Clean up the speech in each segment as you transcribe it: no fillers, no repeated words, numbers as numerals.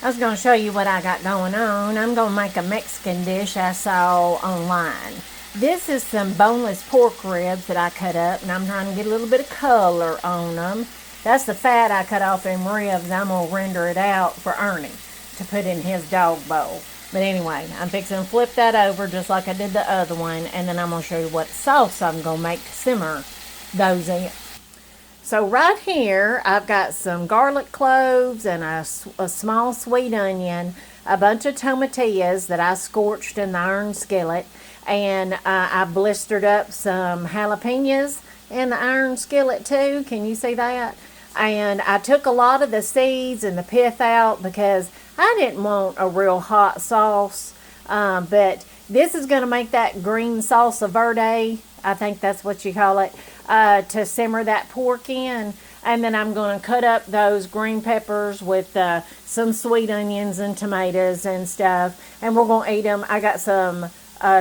I was going to show you what I got going on. I'm going to make a Mexican dish I saw online. This is some boneless pork ribs that I cut up, and I'm trying to get a little bit of color on them. That's the fat I cut off in ribs. I'm going to render it out for Ernie to put in his dog bowl. But anyway, I'm fixing to flip that over just like I did the other one, and then I'm going to show you what sauce I'm going to make to simmer those in. So right here, I've got some garlic cloves and a small sweet onion, a bunch of tomatillas that I scorched in the iron skillet, and I blistered up some jalapenos in the iron skillet too. Can you see that? And I took a lot of the seeds and the pith out because I didn't want a real hot sauce, but this is going to make that green salsa verde, I think that's what you call it, to simmer that pork in. And then I'm going to cut up those green peppers with some sweet onions and tomatoes and stuff. And we're going to eat them. I got some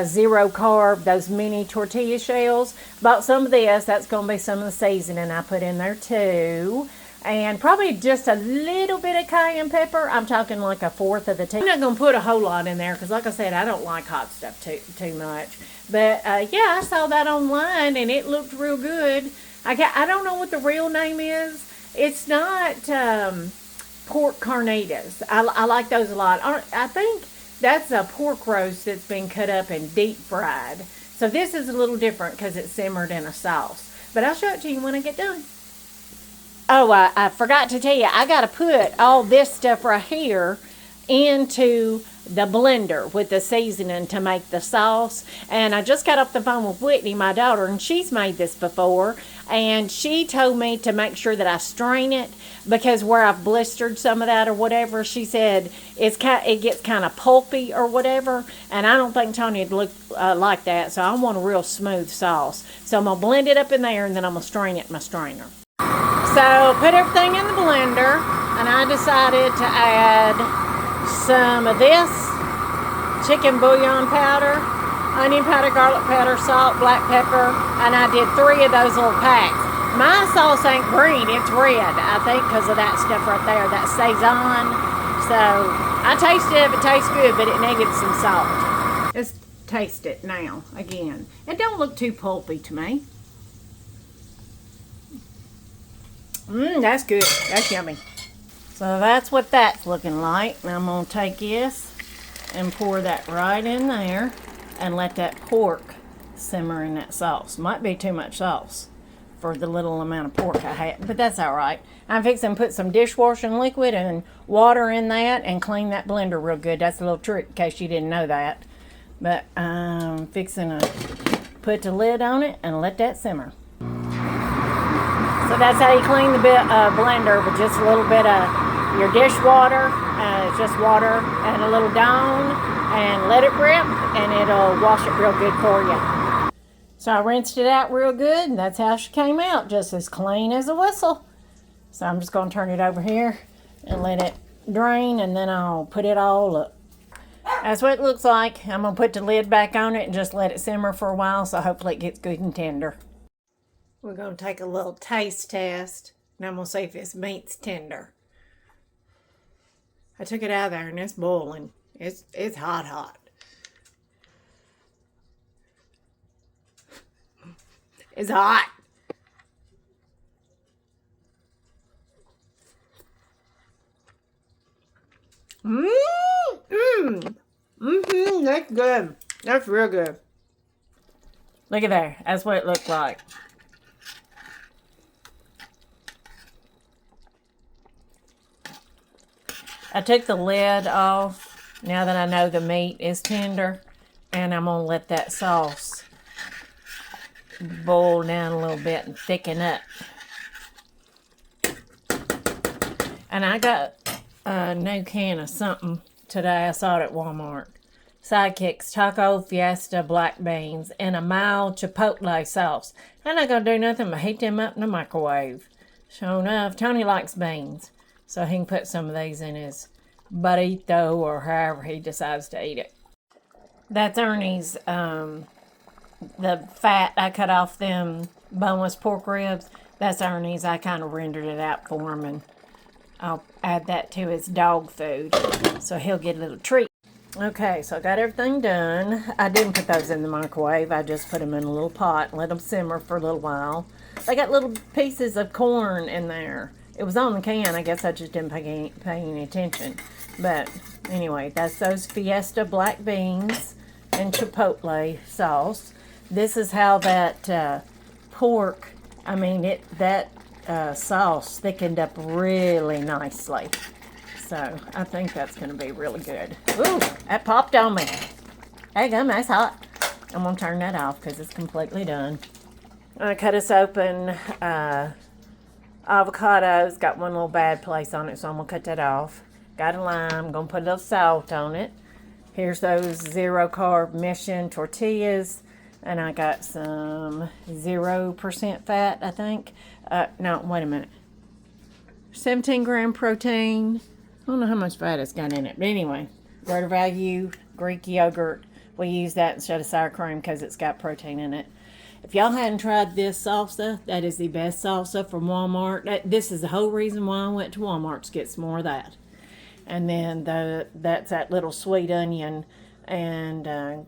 zero carb, those mini tortilla shells. Bought some of this. That's going to be some of the seasoning I put in there too. And probably just a little bit of cayenne pepper. I'm talking like a fourth of the tea. I'm not going to put a whole lot in there because, like I said, I don't like hot stuff too much. But, yeah, I saw that online, and it looked real good. I don't know what the real name is. It's not pork carnitas. I like those a lot. I think that's a pork roast that's been cut up and deep fried. So this is a little different because it's simmered in a sauce. But I'll show it to you when I get done. Oh, I forgot to tell you, I got to put all this stuff right here into the blender with the seasoning to make the sauce. And I just got off the phone with Whitney, my daughter, and she's made this before. And she told me to make sure that I strain it because where I've blistered some of that or whatever, she said it gets kind of pulpy or whatever. And I don't think Tony'd look like that, so I want a real smooth sauce. So I'm going to blend it up in there, and then I'm going to strain it in my strainer. So put everything in the blender, and I decided to add some of this chicken bouillon powder, onion powder, garlic powder, salt, black pepper, and I did 3 of those little packs. My sauce ain't green, it's red, I think, because of that stuff right there, that Saison. So I tasted it, it tastes good, but it needed some salt. Let's taste it now, again. It don't look too pulpy to me. That's good. That's yummy. So that's what that's looking like. Now I'm going to take this and pour that right in there and let that pork simmer in that sauce. Might be too much sauce for the little amount of pork I had, but that's all right. I'm fixing to put some dishwashing liquid and water in that and clean that blender real good. That's a little trick in case you didn't know that. But I'm fixing to put the lid on it and let that simmer. So that's how you clean the blender, with just a little bit of your dishwater, just water and a little Dawn, and let it rip, and it'll wash it real good for you. So I rinsed it out real good, and that's how she came out, just as clean as a whistle. So I'm just going to turn it over here and let it drain, and then I'll put it all up. That's what it looks like. I'm going to put the lid back on it and just let it simmer for a while, so hopefully it gets good and tender. We're going to take a little taste test, and I'm going to see if this meat's tender. I took it out of there, and it's boiling. It's hot. It's hot. That's good. That's real good. Look at that. That's what it looked like. I took the lid off now that I know the meat is tender, and I'm going to let that sauce boil down a little bit and thicken up. And I got a new can of something today. I saw it at Walmart. Sidekicks Taco Fiesta black beans and a mild chipotle sauce. I'm not going to do nothing but heat them up in the microwave. Sure enough, Tony likes beans, so he can put some of these in his burrito or however he decides to eat it. That's Ernie's, the fat I cut off them boneless pork ribs. That's Ernie's. I kind of rendered it out for him and I'll add that to his dog food, so he'll get a little treat. Okay, so I got everything done. I didn't put those in the microwave. I just put them in a little pot and let them simmer for a little while. They got little pieces of corn in there. It was on the can. I guess I just didn't pay any attention. But anyway, that's those Fiesta black beans and chipotle sauce. This is how that pork, that sauce thickened up really nicely. So I think that's going to be really good. Ooh, that popped on me. Hey, gum, that's hot. I'm going to turn that off because it's completely done. I cut us open avocados. Got one little bad place on it, so I'm going to cut that off. Got a lime. Going to put a little salt on it. Here's those 0-carb mission tortillas. And I got some 0% fat, I think. No, wait a minute. 17-gram protein. I don't know how much fat it's got in it. But anyway, Greater Value Greek yogurt. We use that instead of sour cream because it's got protein in it. If y'all hadn't tried this salsa, that is the best salsa from Walmart. This is the whole reason why I went to Walmart to get some more of that. And then that's that little sweet onion and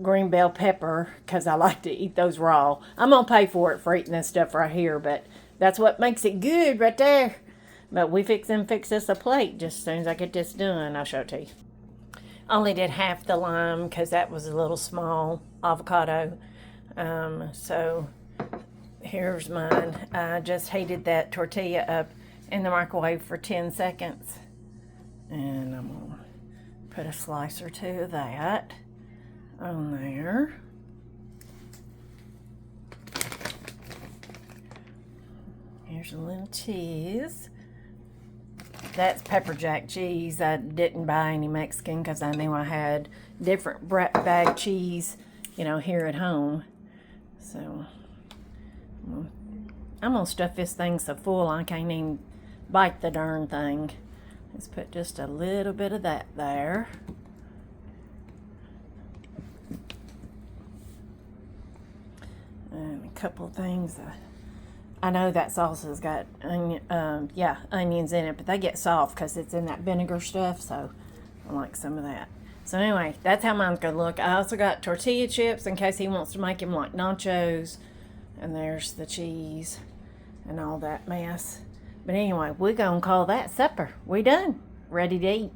green bell pepper, because I like to eat those raw. I'm going to pay for it for eating this stuff right here, but that's what makes it good right there. But we fix this a plate just as soon as I get this done. I'll show it to you. Only did half the lime because that was a little small avocado. So here's mine. I just heated that tortilla up in the microwave for 10 seconds. And I'm going to put a slice or two of that on there. Here's a little cheese. That's pepper jack cheese. I didn't buy any Mexican because I knew I had different bag cheese, here at home. So I'm gonna stuff this thing so full I can't even bite the darn thing. Let's put just a little bit of that there. And a couple of things. I know that salsa's got onions in it, but they get soft because it's in that vinegar stuff, so I like some of that. So anyway, that's how mine's gonna look. I also got tortilla chips in case he wants to make them like nachos. And there's the cheese and all that mess. But anyway, we're gonna call that supper. We done. Ready to eat.